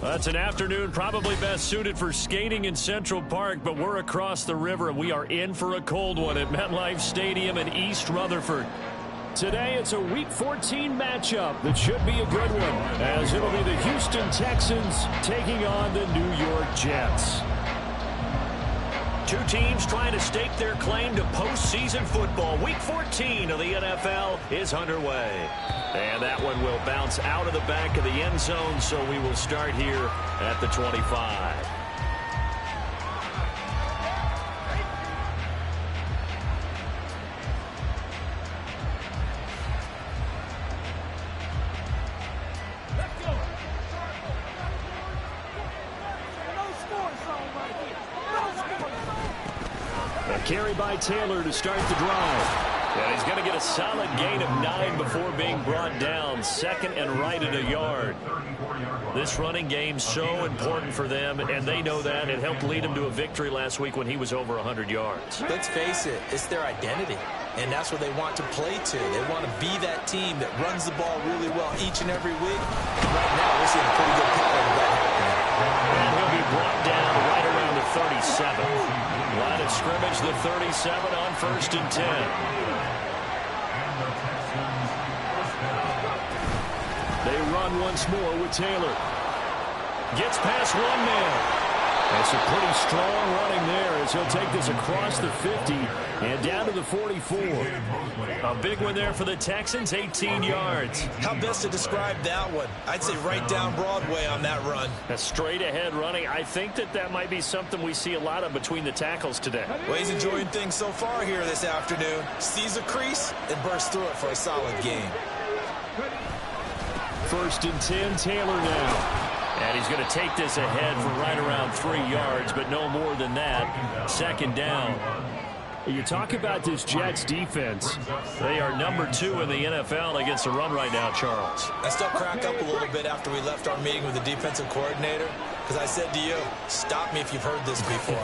That's an afternoon probably best suited for skating in Central Park, but we're across the river and we are in for a cold one at MetLife Stadium in East Rutherford. Today it's a Week 14 matchup that should be a good one, as it'll be the Houston Texans taking on the New York Jets. Two teams trying to stake their claim to postseason football. Week 14 of the NFL is underway. And that one will bounce out of the back of the end zone, so we will start here at the 25. Carry by Taylor to start the drive. And he's going to get a solid gain of 9 before being brought down. Second and right at a yard. This running game so important for them, and they know that. It helped lead them to a victory last week when he was over 100 yards. Let's face it, it's their identity, and that's what they want to play to. They want to be that team that runs the ball really well each and every week. Right now, we're seeing a pretty good pattern of that happening. And he'll be brought down right around the 37. Line of scrimmage, the 37 on 1st and 10. They run once more with Taylor. Gets past one man. That's a pretty strong running there as he'll take this across the 50 and down to the 44. A big one there for the Texans, 18 yards. How best to describe that one? I'd say right down Broadway on that run. A straight ahead running. I think that might be something we see a lot of between the tackles today. Well, he's enjoying things so far here this afternoon. Sees a crease and bursts through it for a solid gain. 1st and 10, Taylor now. And he's going to take this ahead for right around 3 yards, but no more than that. 2nd down. You talk about this Jets defense. They are number 2 in the NFL against the run right now, Charles. I still crack up a little bit after we left our meeting with the defensive coordinator, because I said to you, stop me if you've heard this before.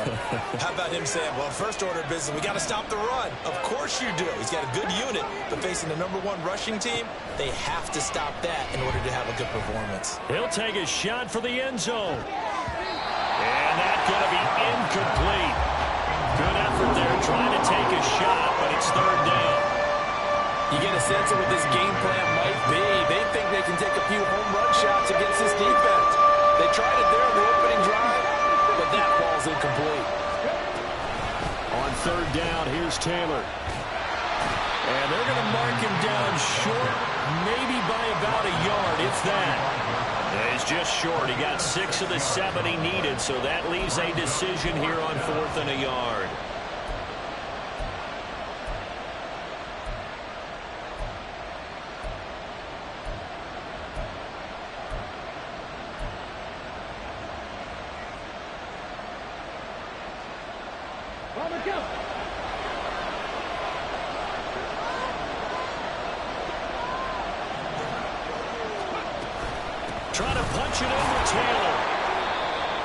How about him saying, well, first order of business, we got to stop the run. Of course you do. He's got a good unit, but facing the #1 rushing team, they have to stop that in order to have a good performance. He'll take a shot for the end zone. And that's going to be incomplete. Good effort there trying to take a shot, but it's 3rd down. You get a sense of what this game plan might be. They think they can take a few home run shots against this defense. They tried it there in the opening drive, but that ball's incomplete. On 3rd down, here's Taylor. And they're going to mark him down short, maybe by about a yard, if that. He's just short. He got 6 of the 7 he needed, so that leaves a decision here on 4th and a yard. Trying to punch it in with Taylor.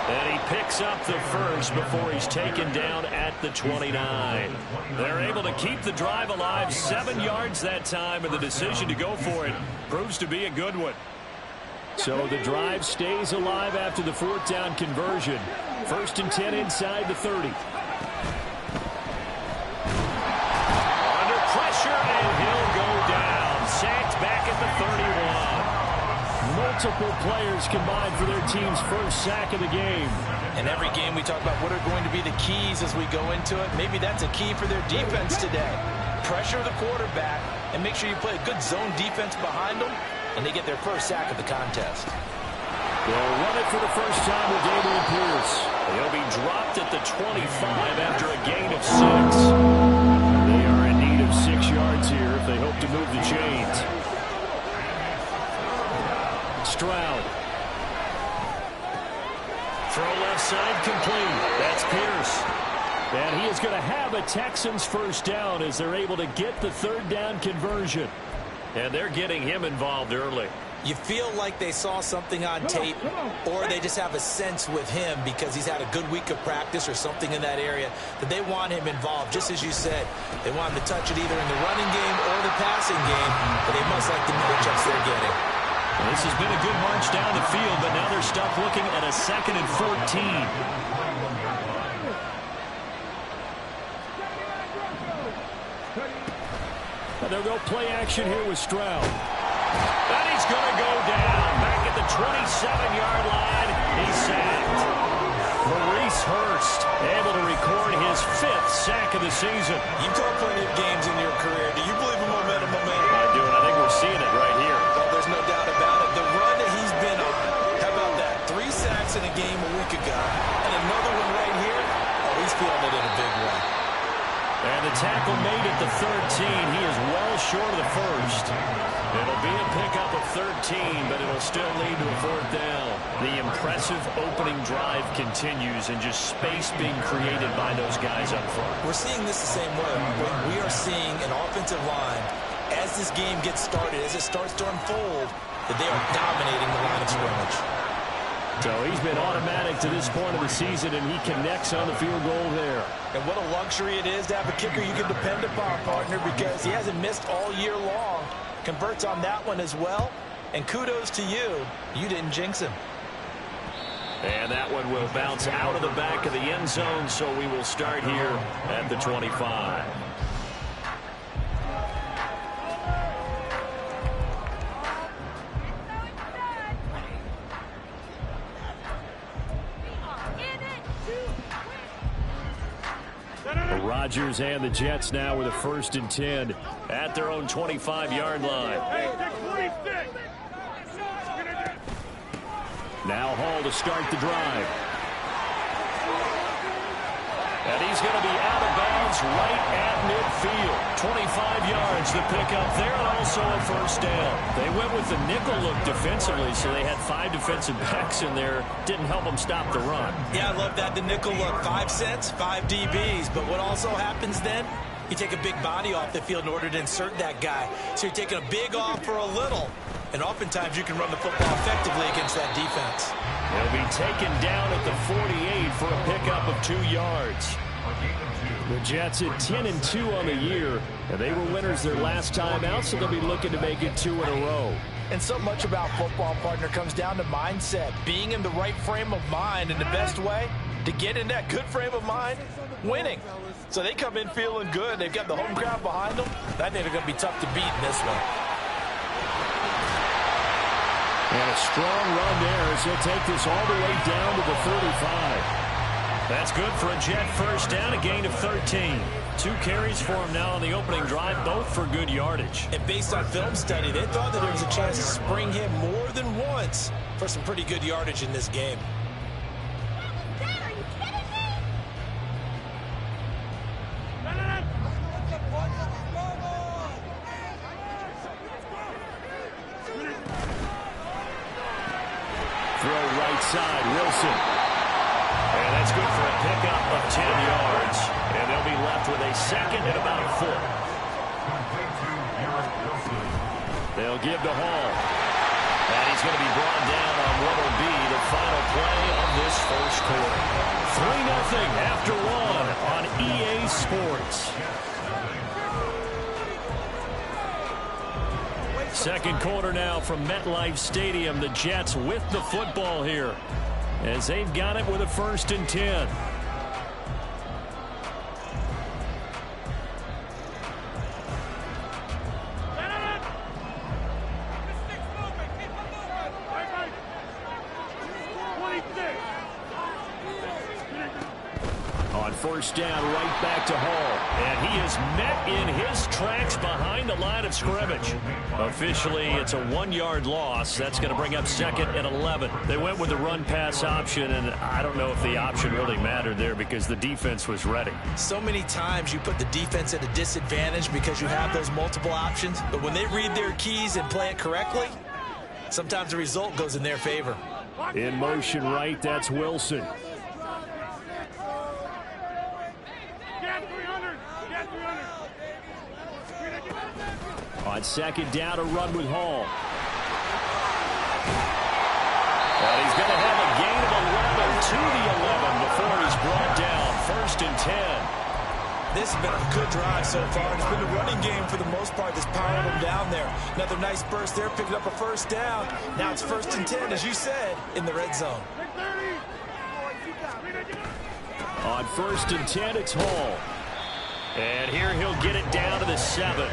And he picks up the first before he's taken down at the 29. They're able to keep the drive alive, 7 yards that time, and the decision to go for it proves to be a good one. So the drive stays alive after the 4th down conversion. 1st and 10 inside the 30. Under pressure, and he'll go down. Sacked back at the 31. Multiple players combined for their team's first sack of the game. In every game we talk about what are going to be the keys as we go into it. Maybe that's a key for their defense today. Pressure the quarterback and make sure you play a good zone defense behind them, and they get their first sack of the contest. They'll run it for the first time with Dameon Pierce. He'll be dropped at the 25 after a gain of 6. They are in need of 6 yards here if they hope to move the chains. Stroud. Throw left side complete. That's Pierce. And he is going to have a Texans first down as they're able to get the 3rd down conversion. And they're getting him involved early. You feel like they saw something on tape, or they just have a sense with him because he's had a good week of practice or something in that area that they want him involved. Just as you said, they want him to touch it either in the running game or the passing game, but they must like the matchups they're getting. Well, this has been a good march down the field, but now they're stuck looking at a 2nd and 14. They'll go play action here with Stroud. And he's going to go down back at the 27-yard line. He's sacked. Maurice Hurst able to record his 5th sack of the season. You've called plenty of games in your career. Do you believe in momentum? I do, and I think we're seeing it right here. Well, there's no doubt about it. The run that he's been on. How about that? 3 sacks in a game a week ago. And another one right here. Oh, he's feeling it in a big way. And the tackle made at the 13. He is well short of the first. It'll be a pickup of 13, but it'll still lead to a 4th down. The impressive opening drive continues, and just space being created by those guys up front. We're seeing this the same way. We are seeing an offensive line, as this game gets started, as it starts to unfold, that they are dominating the line of scrimmage. So he's been automatic to this point of the season, and he connects on the field goal there. And what a luxury it is to have a kicker you can depend upon, partner, because he hasn't missed all year long. Converts on that one as well. And kudos to you. You didn't jinx him. And that one will bounce out of the back of the end zone, so we will start here at the 25. Rodgers and the Jets now with a 1st and 10 at their own 25-yard line. Now Hall to start the drive. And he's going to be out of bounds right at midfield. 25 yards the pickup there, and also a 1st down. They went with the nickel look defensively, so they had 5 defensive backs in there. Didn't help them stop the run. Yeah, I love that, the nickel look. 5 cents, 5 DBs. But what also happens then, you take a big body off the field in order to insert that guy. So you're taking a big off for a little. And oftentimes you can run the football effectively against that defense. He'll be taken down at the 48 for a pickup of 2 yards. The Jets at 10-2 on the year, and they were winners their last time out, so they'll be looking to make it 2 in a row. And so much about football, partner, comes down to mindset. Being in the right frame of mind, and the best way to get in that good frame of mind, winning. So they come in feeling good. They've got the home crowd behind them. I think they're going to be tough to beat in this one. And a strong run there as he'll take this all the way down to the 35. That's good for a Jet 1st down, a gain of 13. 2 carries for him now on the opening drive, both for good yardage. And based on film study, they thought that there was a chance to spring him more than once for some pretty good yardage in this game. Dad, are you kidding me? Throw right side, Wilson. And that's good for a pickup of 10 yards. And they'll be left with a 2nd and about a 4. They'll give to Hall. And he's going to be brought down on what will be the final play of this 1st quarter. 3-0 after 1 on EA Sports. 2nd quarter now from MetLife Stadium. The Jets with the football here, as they've got it with a 1st and 10. On 1st down, right back to Hall. And he is met in his tracks behind the line of scrimmage. Officially, it's a 1-yard loss. That's going to bring up 2nd and 11. They went with the run-pass option, and I don't know if the option really mattered there because the defense was ready. So many times you put the defense at a disadvantage because you have those multiple options. But when they read their keys and play it correctly, sometimes the result goes in their favor. In motion right, that's Wilson. On 2nd down, a run with Hall. And he's going to have a gain of 11 to the 11 before he's brought down. 1st and 10. This has been a good drive so far. It's been the running game for the most part that's powering them down there. Another nice burst there, picking up a first down. Now it's 1st and 10, as you said, in the red zone. On 1st and 10, it's Hall. And here he'll get it down to the 7.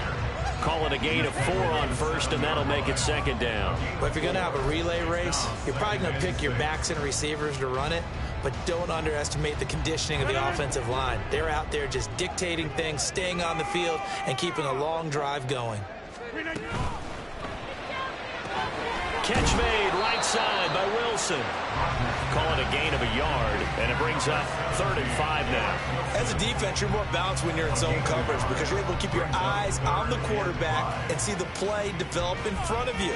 Call it a gain of 4 on 1st, and that'll make it 2nd down. But if you're going to have a relay race, you're probably going to pick your backs and receivers to run it. But don't underestimate the conditioning of the offensive line. They're out there just dictating things, staying on the field, and keeping a long drive going. Catch made right side by Wilson. Call it a gain of a yard, and it brings up 3rd and 5 now. As a defense, you're more balanced when you're in zone coverage because you're able to keep your eyes on the quarterback and see the play develop in front of you.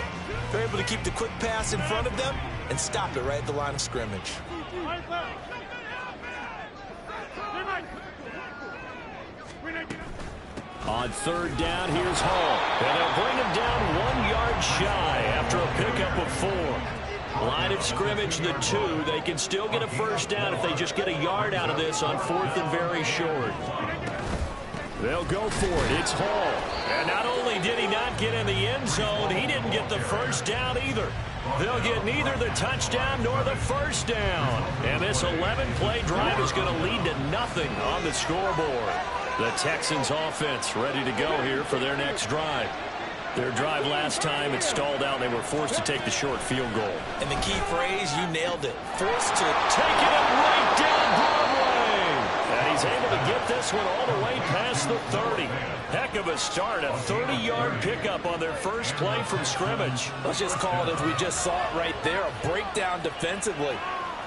They're able to keep the quick pass in front of them and stop it right at the line of scrimmage. On 3rd down, here's Hall. And they'll bring him down 1 yard shy after a pickup of 4. Line of scrimmage, the 2. They can still get a first down if they just get a yard out of this on 4th and very short. They'll go for it. It's Hall. And not only did he not get in the end zone, he didn't get the first down either. They'll get neither the touchdown nor the first down. And this 11-play drive is going to lead to nothing on the scoreboard. The Texans offense ready to go here for their next drive. Their drive last time, it stalled out. They were forced to take the short field goal. And the key phrase, you nailed it. Forced to taking it right down Broadway. And he's able to get this one all the way past the 30. Heck of a start. A 30-yard pickup on their first play from scrimmage. Let's just call it as we just saw it right there. A breakdown defensively.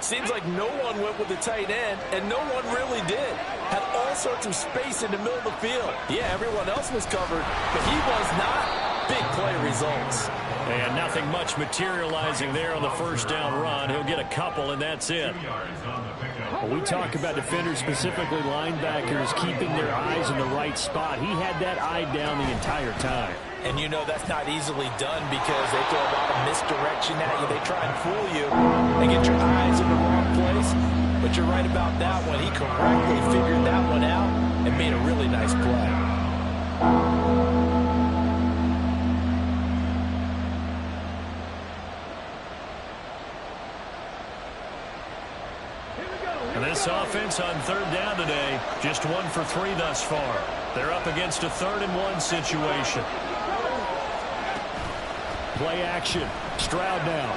Seems like no one went with the tight end, and no one really did. Had all sorts of space in the middle of the field. Yeah, everyone else was covered, but he was not. Big play results. And nothing much materializing there on the first down run. He'll get a couple, and that's it. When we talk about defenders, specifically linebackers, keeping their eyes in the right spot, he had that eye down the entire time. And you know that's not easily done because they throw a lot of misdirection at you. They try and fool you and get your eyes in the wrong place. But you're right about that one. He correctly figured that one out and made a really nice play. And this offense on 3rd down today, just 1 for 3 thus far. They're up against a 3rd and 1 situation. Play action. Stroud now.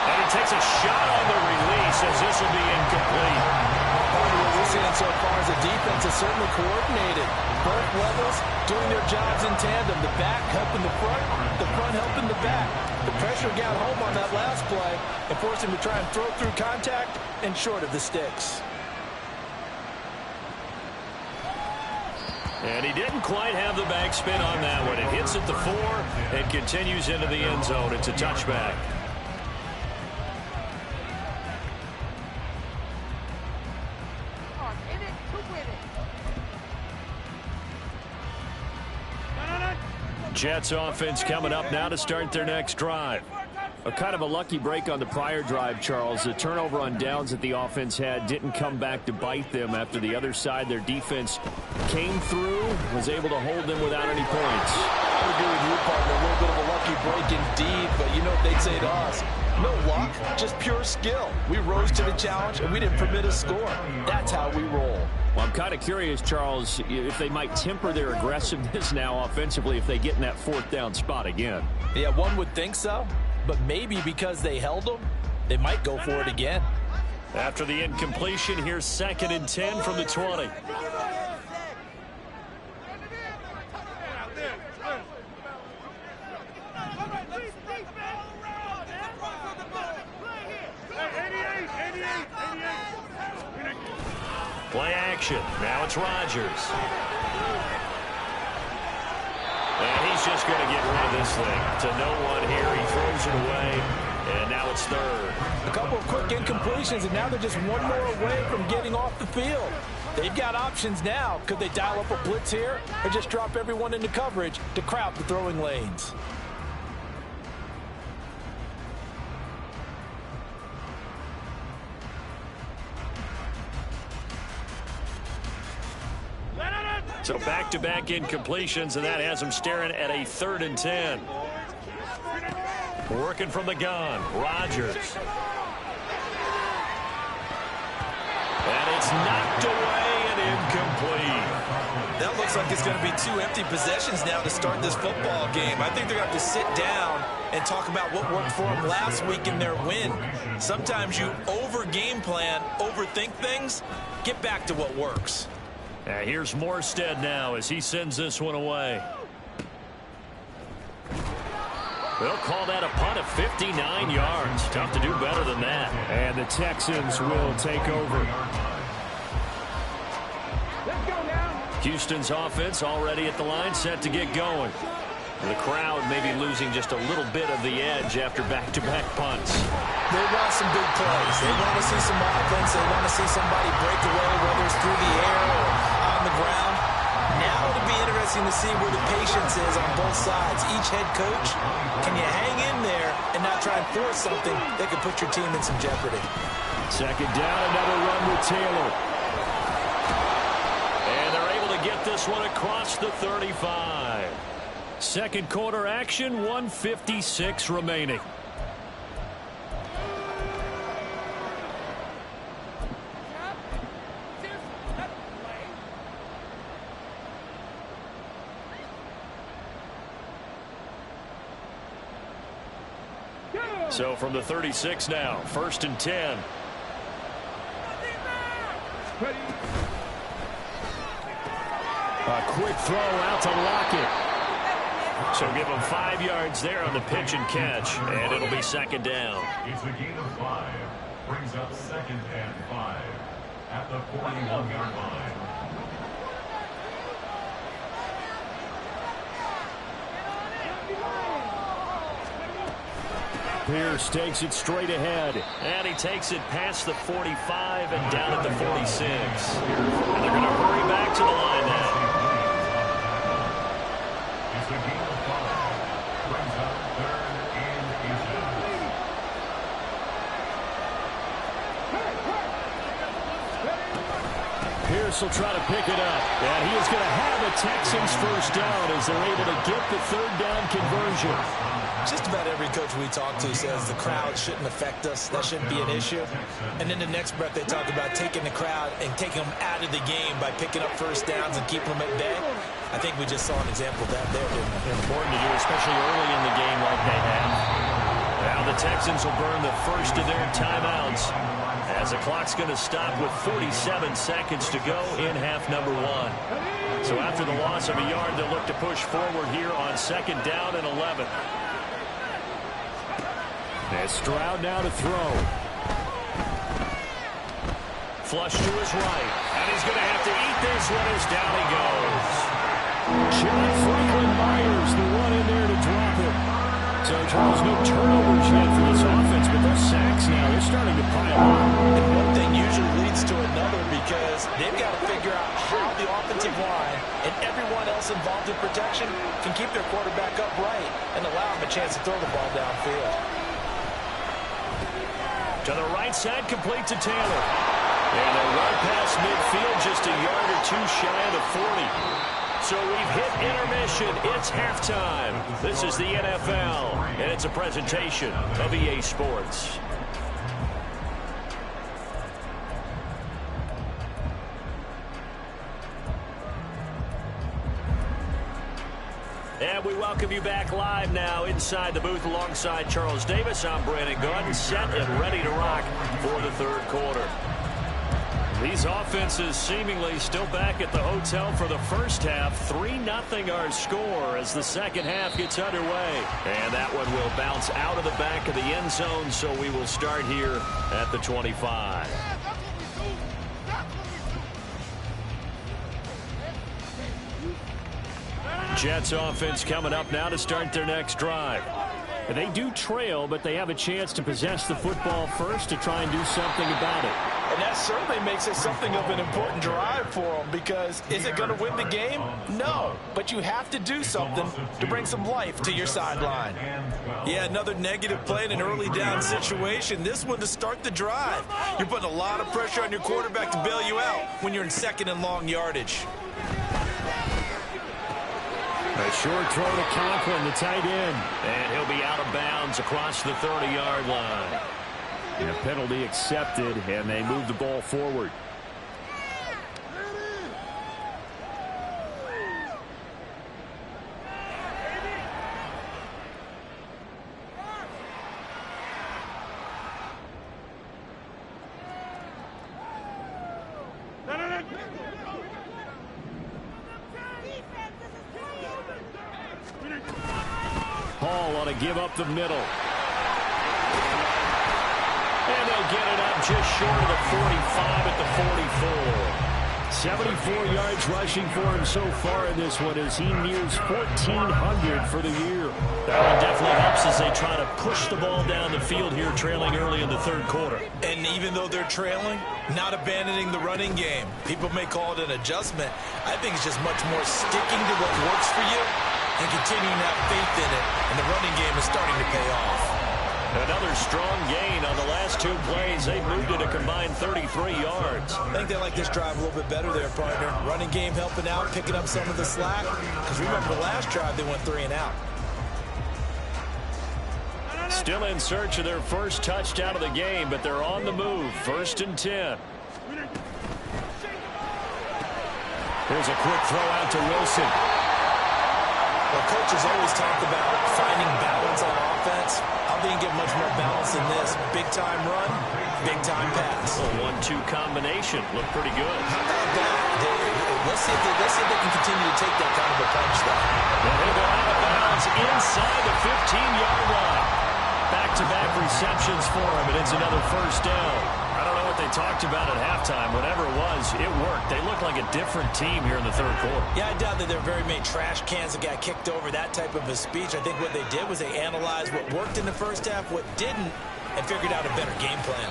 And he takes a shot on the release as this will be incomplete. Part of what we're seeing so far is the defense is certainly coordinated. Both levels doing their jobs in tandem. The back helping the front helping the back. The pressure got home on that last play and forced him to try and throw through contact and short of the sticks. And he didn't quite have the back spin on that one. It hits at the 4 and continues into the end zone. It's a touchback. Jets offense coming up now to start their next drive. A kind of a lucky break on the prior drive, Charles. The turnover on downs that the offense had didn't come back to bite them after the other side. Their defense came through, was able to hold them without any points. I would agree with you, partner. A little bit of a lucky break indeed, but you know what they'd say to us. No luck, just pure skill. We rose to the challenge, and we didn't permit a score. That's how we roll. Well, I'm kind of curious, Charles, if they might temper their aggressiveness now offensively if they get in that 4th down spot again. Yeah, one would think so, but maybe because they held them, they might go for it again. After the incompletion, here's 2nd and 10 from the 20. Play action. Now it's Rodgers. And he's just going to get rid of this thing to no one here. He throws it away, and now it's 3rd. A couple of quick incompletions, and now they're just one more away from getting off the field. They've got options now. Could they dial up a blitz here or just drop everyone into coverage to crowd the throwing lanes? So back-to-back incompletions, and that has them staring at a 3rd and 10. Working from the gun, Rodgers. And it's knocked away and incomplete. That looks like it's going to be 2 empty possessions now to start this football game. I think they're going to have to sit down and talk about what worked for them last week in their win. Sometimes you over-game plan, overthink things. Get back to what works. Here's Morstead now as he sends this one away. They'll call that a punt of 59 yards. Tough to do better than that. And the Texans will take over. Houston's offense already at the line, set to get going. The crowd may be losing just a little bit of the edge after back-to-back punts. They want some big plays. They want to see some offense. They want to see somebody break away, whether it's through the air or on the ground. Now it'll be interesting to see where the patience is on both sides. Each head coach, can you hang in there and not try and force something that could put your team in some jeopardy? 2nd down, another run with Taylor. And they're able to get this one across the 35. 2nd quarter action, 1:56 remaining. So from the 36 now, 1st and 10. A quick throw out to Lockett. So give them 5 yards there on the pitch and catch, and it'll be 2nd down. It's a gain of 5. Brings up 2nd and 5 at the 41-yard line. Pierce takes it straight ahead. And he takes it past the 45 and down at the 46. And they're going to hurry back to the line now. It's a gain of 5. Brings up 3rd and 8. Pierce will try to pick it up. And he is going to have a Texans 1st down as they're able to get the 3rd down conversion. Just about every coach we talk to says the crowd shouldn't affect us. That shouldn't be an issue. And then the next breath they talk about taking the crowd and taking them out of the game by picking up 1st downs and keeping them at bay. I think we just saw an example of that there, didn't we? Important to do, especially early in the game like they have. Now the Texans will burn the first of their timeouts as the clock's going to stop with 47 seconds to go in half number 1. So after the loss of a yard, they'll look to push forward here on 2nd down and 11. As Stroud now to throw. Flush to his right. And he's going to have to eat this one as down he goes. John Franklin Myers, the one in there to drop it. So, Charles, no turnovers yet for this offense, but those sacks now, they're starting to pile up. And one thing usually leads to another because they've got to figure out how the offensive line and everyone else involved in protection can keep their quarterback upright and allow him a chance to throw the ball downfield. To the right side, complete to Taylor. And they'll run past midfield, just a yard or 2 shy of the 40. So we've hit intermission. It's halftime. This is the NFL, and it's a presentation of EA Sports. And we welcome you back live now inside the booth alongside Charles Davis. I'm Brandon Gaudin, set and ready to rock for the 3rd quarter. These offenses seemingly still back at the hotel for the first half. 3-0 our score as the second half gets underway. And that one will bounce out of the back of the end zone, so we will start here at the 25. Jets offense coming up now to start their next drive. And they do trail, but they have a chance to possess the football first to try and do something about it. And that certainly makes it something of an important drive for them because is it going to win the game? No, but you have to do something to bring some life to your sideline. Yeah, another negative play in an early down situation. This one to start the drive. You're putting a lot of pressure on your quarterback to bail you out when you're in 2nd and long yardage. A short throw to Conklin, the tight end. And he'll be out of bounds across the 30-yard line. And a penalty accepted, and they move the ball forward. Hall ought to give up the middle. And they'll get it up just short of the 45 at the 44. 74 yards rushing for him so far in this one as he nears 1,400 for the year. That one definitely helps as they try to push the ball down the field here, trailing early in the third quarter. And even though they're trailing, not abandoning the running game. People may call it an adjustment. I think it's just much more sticking to what works for you and continuing to have faith in it. And the running game is starting to pay off. Another strong gain on the last two plays. They've moved it a combined 33 yards. I think they like this drive a little bit better there, partner. Running game helping out, picking up some of the slack. Because remember the last drive, they went 3 and out. Still in search of their first touchdown of the game, but they're on the move. 1st and 10. Here's a quick throw out to Wilson. Well, coaches always talk about finding balance on offense. I think you get much more balance than this. Big-time run, big-time pass. A 1-2 combination. Looked pretty good. How about that? Let's see if they can continue to take that kind of a punch, though. They'll go out of bounds inside the 15-yard line. Back-to-back receptions for him, and it's another first down. I don't know what they talked about at halftime. Whatever it was, it worked. They look like a different team here in the third quarter. Yeah, I doubt that there are very many trash cans that got kicked over, that type of a speech. I think what they did was they analyzed what worked in the first half, what didn't, and figured out a better game plan.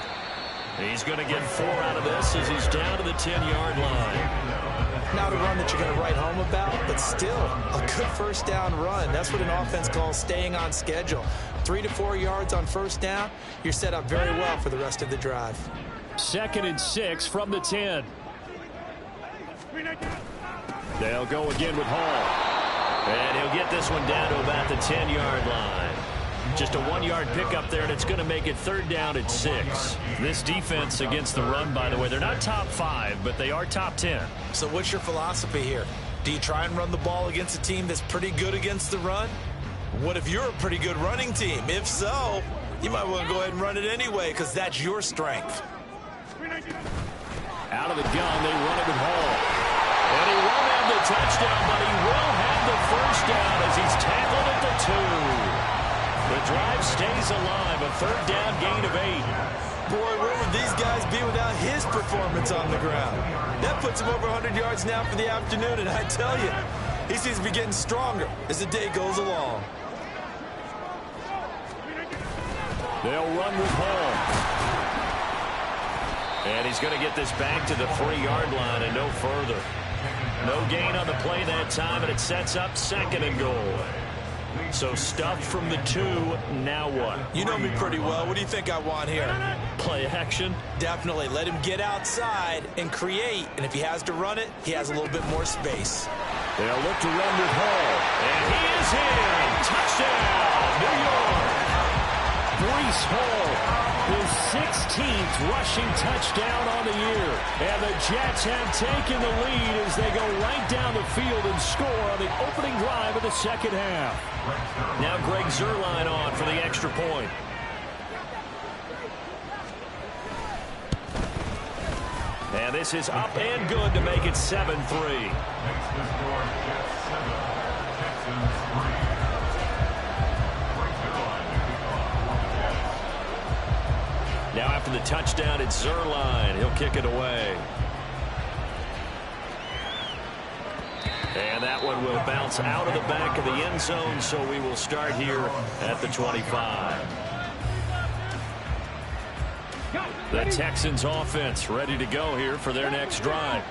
He's going to get 4 out of this as he's down to the 10-yard line. Not a run that you're going to write home about, but still a good first down run. That's what an offense calls staying on schedule. 3 to 4 yards on first down, you're set up very well for the rest of the drive. 2nd and 6 from the 10. They'll go again with Hall. And he'll get this one down to about the 10-yard line. Just a 1-yard pickup there, and it's going to make it 3rd down at 6. This defense against the run, by the way, they're not top 5, but they are top 10. So what's your philosophy here? Do you try and run the ball against a team that's pretty good against the run? What if you're a pretty good running team? If so, you might want to go ahead and run it anyway because that's your strength. Out of the gun, they run it with Hall. And he won't have the touchdown, but he will have the first down as he's tackled at the 2. The drive stays alive, a 3rd down gain of 8. Boy, where would these guys be without his performance on the ground? That puts him over 100 yards now for the afternoon, and I tell you, he seems to be getting stronger as the day goes along. They'll run with Hall. And he's going to get this back to the 3-yard line and no further. No gain on the play that time, and it sets up 2nd and goal. So stuffed from the 2, now what? You know me pretty well. What do you think I want here? Play action? Definitely. Let him get outside and create. And if he has to run it, he has a little bit more space. They'll look to run with Hall. And he is in. Touchdown, New York. Breece Hall, his 16th rushing touchdown on the year. And the Jets have taken the lead as they go right down the field and score on the opening drive of the second half. Now Greg Zuerlein on for the extra point. And this is up and good to make it 7-3. Now after the touchdown, it's Zuerlein. He'll kick it away. And that one will bounce out of the back of the end zone, so we will start here at the 25. The Texans offense ready to go here for their next drive.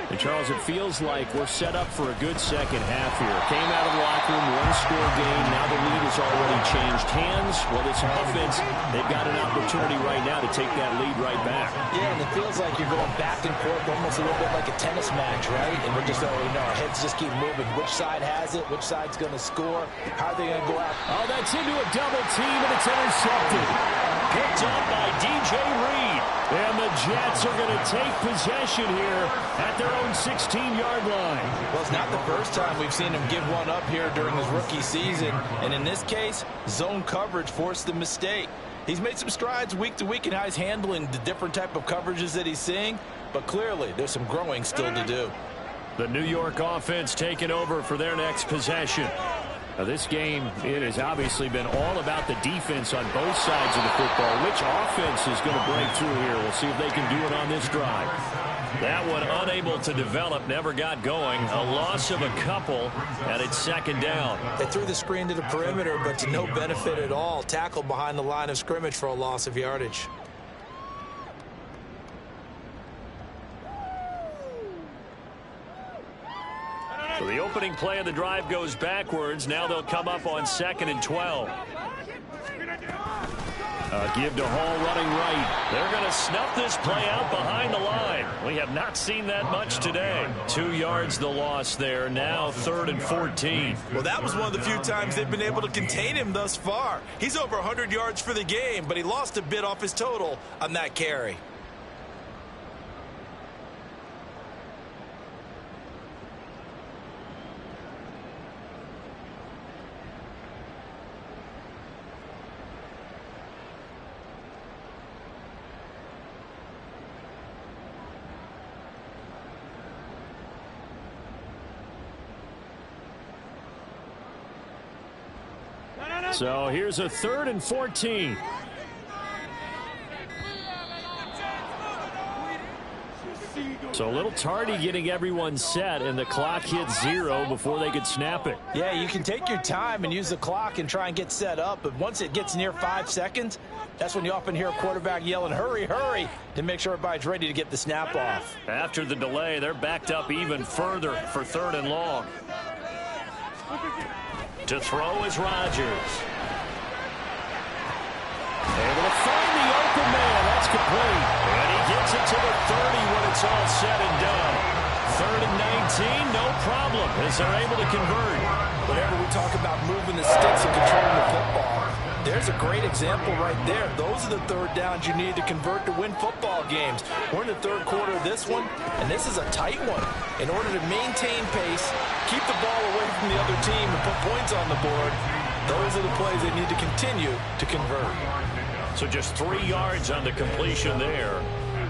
And Charles, it feels like we're set up for a good second half here. Came out of the locker room, one-score game. Now the lead has already changed hands. Well, this offense, they've got an opportunity right now to take that lead right back. Yeah, and it feels like you're going back and forth, almost a little bit like a tennis match, right? And we're just, our heads just keep moving. Which side has it? Which side's going to score? How are they going to go out? Oh, that's into a double team, and it's intercepted. Picked up by DJ Reed. And the Jets are going to take possession here at their own 16-yard line. Well, it's not the first time we've seen him give one up here during his rookie season. And in this case, zone coverage forced the mistake. He's made some strides week to week in how he's handling the different type of coverages that he's seeing. But clearly, there's some growing still to do. The New York offense taking over for their next possession. Now, this game, it has obviously been all about the defense on both sides of the football. Which offense is going to break through here? We'll see if they can do it on this drive. That one unable to develop, never got going. A loss of a couple, and it's second down. They threw the screen to the perimeter, but to no benefit at all. Tackled behind the line of scrimmage for a loss of yardage. So the opening play of the drive goes backwards. Now they'll come up on 2nd and 12. Give to Hall running right. They're going to snuff this play out behind the line. We have not seen that much today. 2 yards the loss there. Now 3rd and 14. Well, that was one of the few times they've been able to contain him thus far. He's over 100 yards for the game, but he lost a bit off his total on that carry. So here's a 3rd and 14. So a little tardy getting everyone set, and the clock hits 0 before they could snap it. Yeah, you can take your time and use the clock and try and get set up, but once it gets near 5 seconds, that's when you often hear a quarterback yelling, hurry, hurry, to make sure everybody's ready to get the snap off. After the delay, they're backed up even further for 3rd and long. To throw is Rodgers. Able to find the open man. That's complete. And he gets it to the 30 when it's all said and done. 3rd and 19, no problem, as they're able to convert. Whenever we talk about moving the sticks and controlling the football, there's a great example right there. Those are the 3rd downs you need to convert to win football games. We're in the 3rd quarter of this one, and this is a tight one. In order to maintain pace, keep the ball away from the other team, and put points on the board, those are the plays they need to continue to convert. So just 3 yards on the completion there,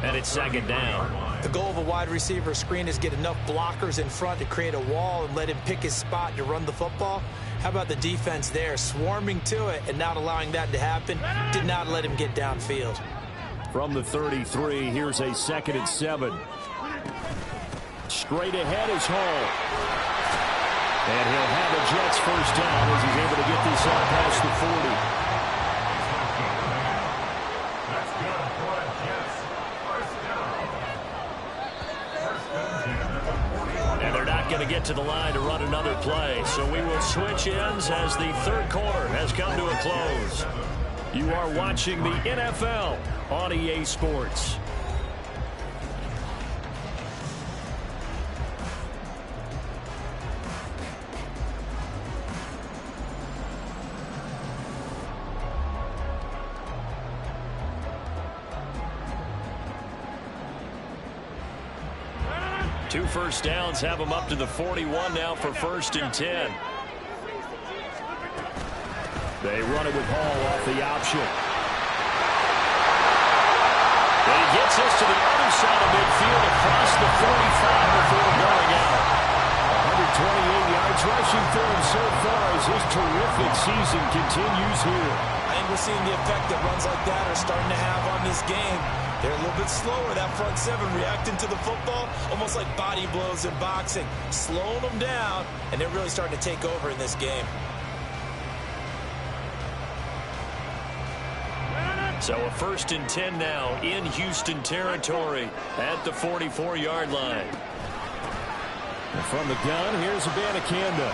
and it's 2nd down. The goal of a wide receiver screen is get enough blockers in front to create a wall and let him pick his spot to run the football. How about the defense there, swarming to it and not allowing that to happen? Did not let him get downfield. From the 33, here's a 2nd and 7. Straight ahead is Hall. And he'll have a Jets first down as he's able to get this out past the 40. Going to get to the line to run another play. So we will switch ends as the 3rd quarter has come to a close. You are watching the NFL on EA Sports. Two first downs have them up to the 41 now for 1st and 10. They run it with Hall off the option. And he gets us to the other side of midfield across the 45 before going out. 128 yards rushing for him so far as his terrific season continues here. I think we're seeing the effect that runs like that are starting to have on this game. They're a little bit slower, that front 7, reacting to the football, almost like body blows in boxing, slowing them down, and they're really starting to take over in this game. So a 1st and 10 now in Houston territory at the 44-yard line. From the gun, here's Abanikanda.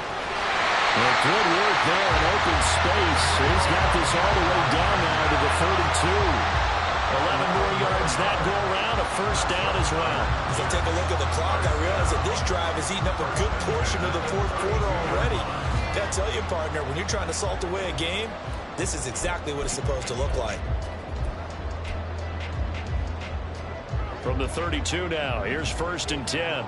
And good work there in open space. He's got this all the way down now to the 32. 11 more yards that go around, a first down as well. As I take a look at the clock, I realize that this drive has eaten up a good portion of the fourth quarter already. Gotta tell you, partner, when you're trying to salt away a game, this is exactly what it's supposed to look like. From the 32 now, here's 1st and 10.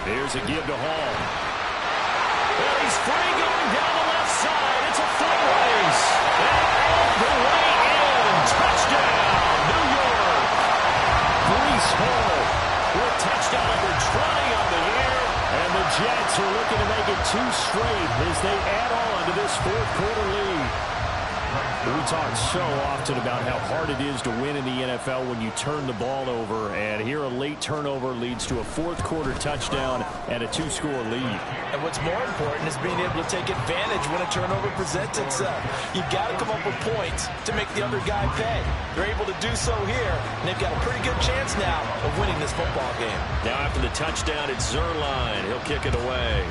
Here's a give to Hall. Well, he's free going down the left side. It's a foot race. And all the way in. Touchdown, New York. Breece Hall with touchdown number 20 on the year. And the Jets are looking to make it 2 straight as they add on to this fourth quarter lead. We talk so often about how hard it is to win in the NFL when you turn the ball over, and here a late turnover leads to a fourth quarter touchdown and a 2-score lead. And what's more important is being able to take advantage when a turnover presents itself. You've got to come up with points to make the other guy pay. They're able to do so here, and they've got a pretty good chance now of winning this football game. Now after the touchdown, it's Zuerlein. He'll kick it away.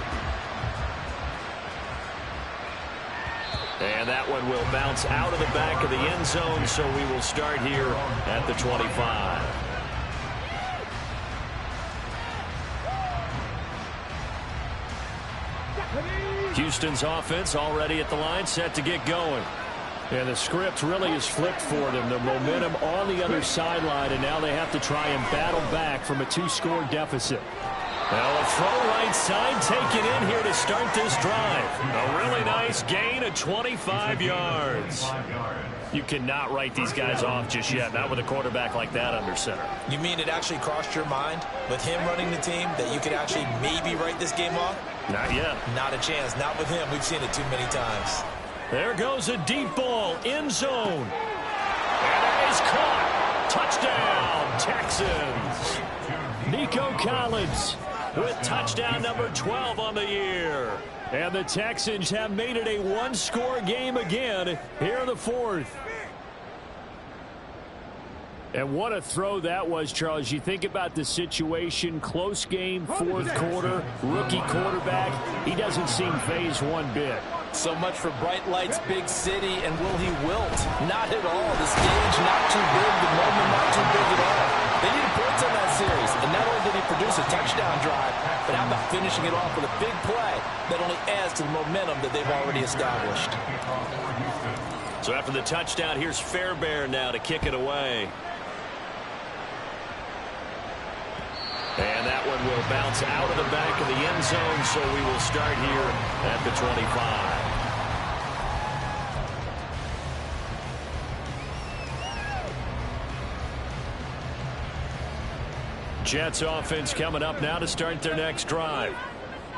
And that one will bounce out of the back of the end zone, so we will start here at the 25. Houston's offense already at the line, set to get going. And the script really is flipped for them. The momentum on the other sideline, and now they have to try and battle back from a 2-score deficit. Well, a throw right side taken in here to start this drive. A really nice gain of 25 yards. You cannot write these guys off just yet, not with a quarterback like that under center. You mean it actually crossed your mind with him running the team that you could actually maybe write this game off? Not yet. Not a chance. Not with him. We've seen it too many times. There goes a deep ball, end zone. And it is caught. Touchdown, Texans. Nico Collins with touchdown number 12 on the year. And the Texans have made it a 1-score game again here in the fourth. And what a throw that was, Charles. You think about the situation, close game, fourth quarter, rookie quarterback. He doesn't seem fazed one bit. So much for bright lights, big city, and will he wilt? Not at all. The stage not too big, the moment not too big at all. They needed points on that series, and not only did he produce a touchdown drive, but how about finishing it off with a big play that only adds to the momentum that they've already established. So after the touchdown, here's Fairbairn now to kick it away. And that one will bounce out of the back of the end zone, so we will start here at the 25. Jets offense coming up now to start their next drive.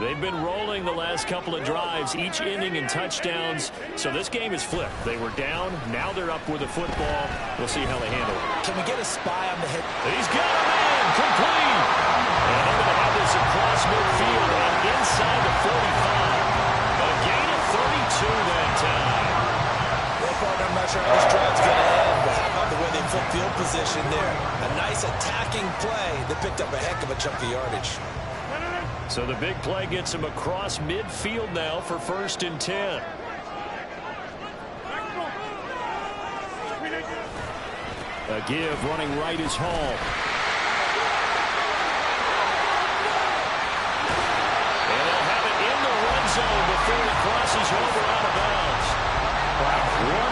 They've been rolling the last couple of drives, each ending in touchdowns. So this game is flipped. They were down. Now they're up with the football. We'll see how they handle it. Can we get a spy on the head? He's got a man. Complete. And they're going to have this across midfield and inside the 45. A gain of 32 that time. Well, partner, I'm not sure how this drive's going to end, but how about the way they flip field position there? A nice attacking play that picked up a heck of a chunk of yardage. So the big play gets him across midfield now for 1st and 10. A give running right is Hall. And they'll have it in the red zone before he crosses over out of bounds. Wow,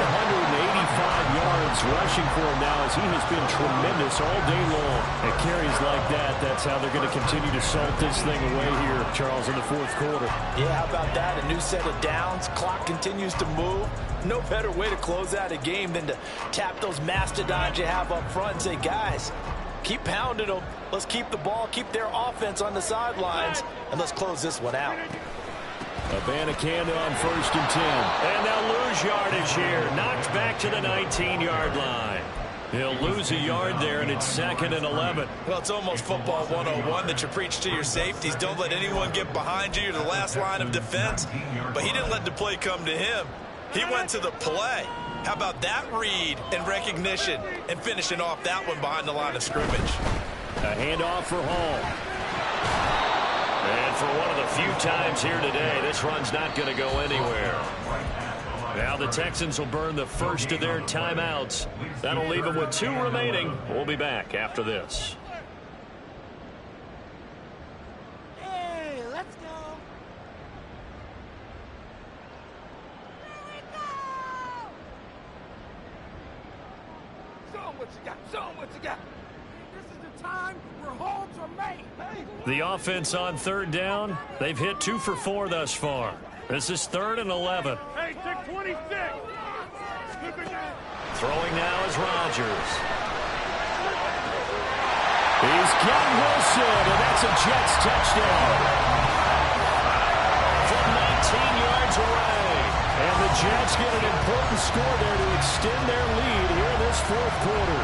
185 yards rushing for him now as he has been tremendous all day long. At carries like that, that's how they're going to continue to salt this thing away here, Charles, in the fourth quarter. Yeah, how about that? A new set of downs. Clock continues to move. No better way to close out a game than to tap those mastodons you have up front and say, guys, keep pounding them. Let's keep the ball, keep their offense on the sidelines, and let's close this one out. Abanikanda on 1st and 10. And they'll lose yardage here. Knocked back to the 19-yard line. He'll lose a yard there, and it's 2nd and 11. Well, it's almost football 101 that you preach to your safeties. Don't let anyone get behind you. You're the last line of defense. But he didn't let the play come to him. He went to the play. How about that read and recognition and finishing off that one behind the line of scrimmage? A handoff for Hall. And for one of the few times here today, this run's not going to go anywhere. Now the Texans will burn the first of their timeouts. That'll leave them with 2 remaining. We'll be back after this. Hey, let's go. Here we go. Show 'em what you got. Show 'em what you got. This is the time where holds are made. Hey. The offense on 3rd down. They've hit 2 for 4 thus far. This is 3rd and 11. Hey, take 26. Throwing now is Rodgers. He's got Wilson, and that's a Jets touchdown. From 19 yards away. And the Jets get an important score there to extend their lead here in this 4th quarter.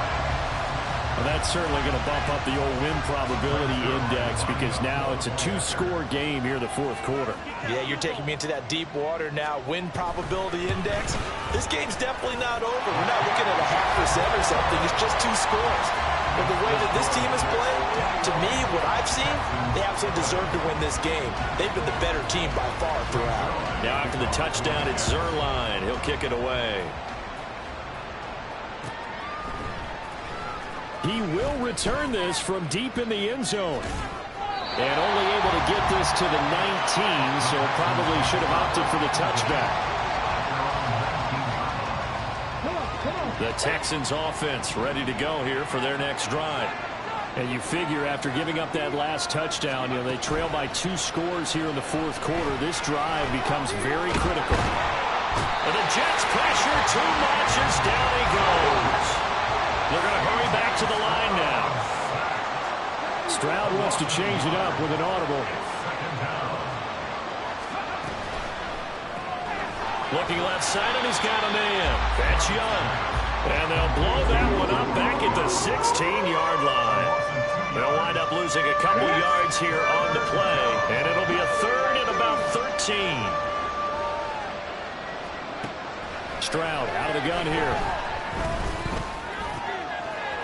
Well, that's certainly going to bump up the old win probability index because now it's a 2-score game here in the 4th quarter. Yeah, you're taking me into that deep water now. Win probability index. This game's definitely not over. We're not looking at a 0.5% or something. It's just 2 scores. But the way that this team is playing, to me, what I've seen, they absolutely deserve to win this game. They've been the better team by far throughout. Now after the touchdown, it's Zuerlein. He'll kick it away. He will return this from deep in the end zone. And only able to get this to the 19, so probably should have opted for the touchback. The Texans offense ready to go here for their next drive. And you figure after giving up that last touchdown, they trail by 2 scores here in the 4th quarter. This drive becomes very critical. And the Jets pressure too much as down he goes. They're going to hurry back to the line now. Stroud wants to change it up with an audible. Looking left side, and he's got a man. That's Young. And they'll blow that one up back at the 16-yard line. They'll wind up losing a couple yards here on the play, and it'll be a 3rd and about 13. Stroud out of the gun here.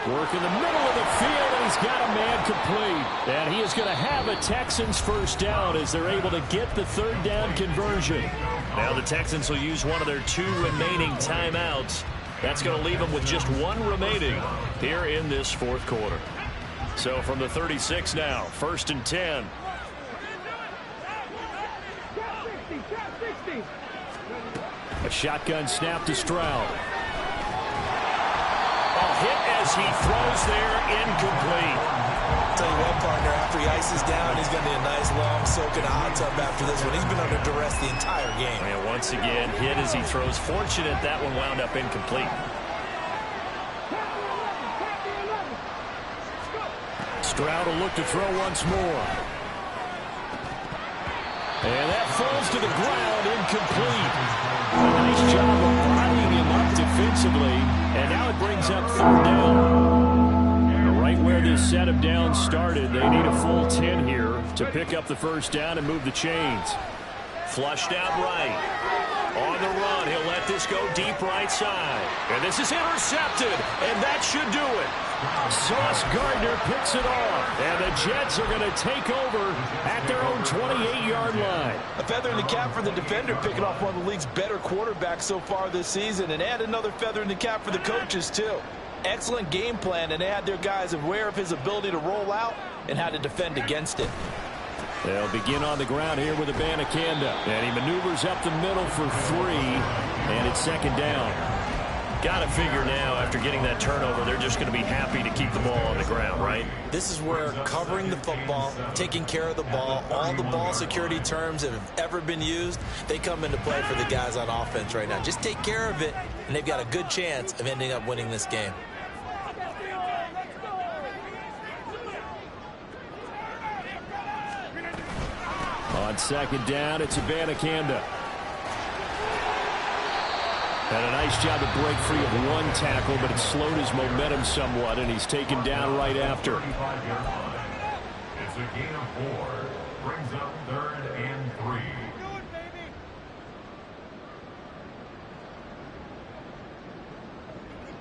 Work in the middle of the field, and he's got a man complete. And he is going to have a Texans first down as they're able to get the 3rd down conversion. Now the Texans will use one of their 2 remaining timeouts. That's going to leave them with just 1 remaining here in this 4th quarter. So from the 36 now, 1st and 10. A shotgun snap to Stroud. A hit as he throws there, incomplete. I'll tell you what, partner, after he ices down, he's going to need a nice long soak in a hot tub after this one. He's been under duress the entire game. And once again, hit as he throws. Fortunate that one wound up incomplete. Stroud will look to throw once more. And that falls to the ground, incomplete. A nice job of bodying him up defensively. And now it brings up 3rd down. Right where this set of downs started, they need a full 10 here to pick up the first down and move the chains. Flushed out right. On the run, he'll let this go deep right side. And this is intercepted, and that should do it. Sauce Gardner picks it off, and the Jets are going to take over at their own 28-yard line. A feather in the cap for the defender, picking off one of the league's better quarterbacks so far this season, and add another feather in the cap for the coaches, too. Excellent game plan, and they had their guys aware of his ability to roll out and how to defend against it. They'll begin on the ground here with Abanikanda. And he maneuvers up the middle for 3, and it's 2nd down. Got to figure now, after getting that turnover, they're just going to be happy to keep the ball on the ground, right? This is where covering the football, taking care of the ball, all the ball security terms that have ever been used, they come into play for the guys on offense right now. Just take care of it, and they've got a good chance of ending up winning this game. On 2nd down, it's Abanikanda. Had a nice job to break free of one tackle, but it slowed his momentum somewhat, and he's taken down right after. It's a gain of 4. Brings up 3rd and 3. Do it, baby.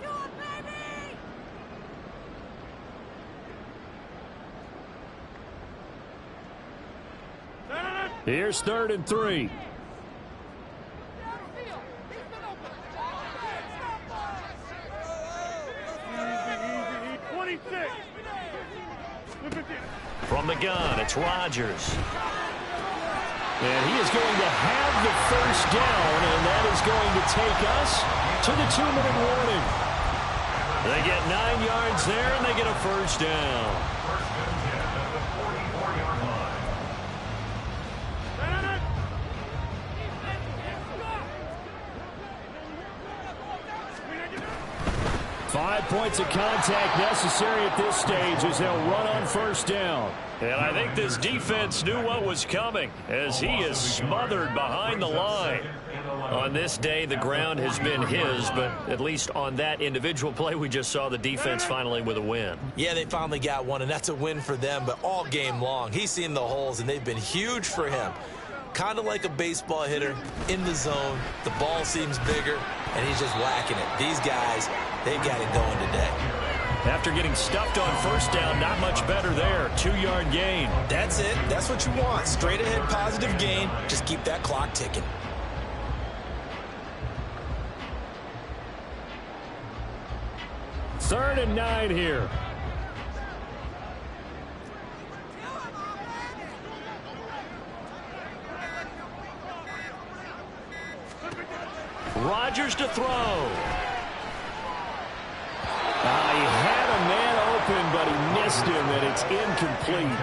Do it, baby. Here's 3rd and 3. From the gun, it's Rodgers. And he is going to have the first down, and that is going to take us to the 2-minute warning. They get 9 yards there, and they get a first down. First and 10 at the 44-yard line. 5 points of contact necessary at this stage as they'll run on first down. And I think this defense knew what was coming as he is smothered behind the line. On this day, the ground has been his, but at least on that individual play, we just saw the defense finally with a win. Yeah, they finally got one, and that's a win for them, but all game long, he's seen the holes, and they've been huge for him. Kind of like a baseball hitter in the zone. The ball seems bigger, and he's just whacking it. These guys, they've got it going today. After getting stuffed on first down, not much better there. 2-yard gain. That's it. That's what you want. Straight ahead positive gain. Just keep that clock ticking. Third and 9 here. Rodgers to throw. He had a man open, but he missed him, and it's incomplete.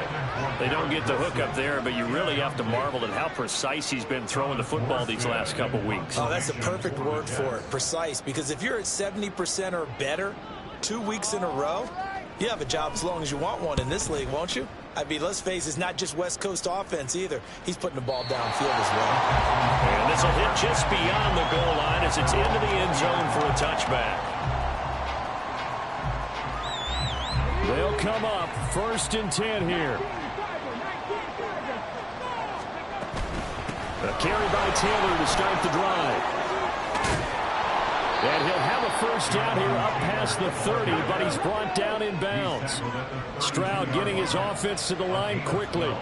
They don't get the hook up there, but you really have to marvel at how precise he's been throwing the football these last couple weeks. Oh, that's the perfect word for it, precise, because if you're at 70% or better 2 weeks in a row, you have a job as long as you want one in this league, won't you? I mean, let's face it, it's not just West Coast offense either. He's putting the ball downfield as well. And this will hit just beyond the goal line as it's into the end zone for a touchback. They'll come up 1st and 10 here. A carry by Taylor to start the drive. And he'll have a first down here up past the 30, but he's brought down in bounds. Stroud getting his offense to the line quickly.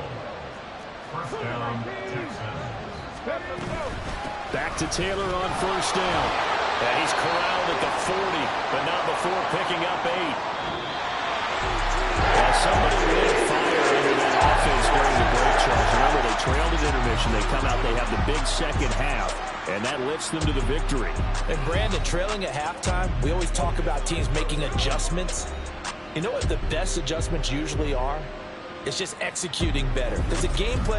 First down, Texans. Back to Taylor on first down. And he's corralled at the 40, but not before picking up 8. Somebody lit fire under that offense during the break, Charles. Remember, they trailed at intermission. They come out, they have the big second half, and that lifts them to the victory. And Brandon, trailing at halftime, we always talk about teams making adjustments. You know what the best adjustments usually are? It's just executing better. There's a game plan.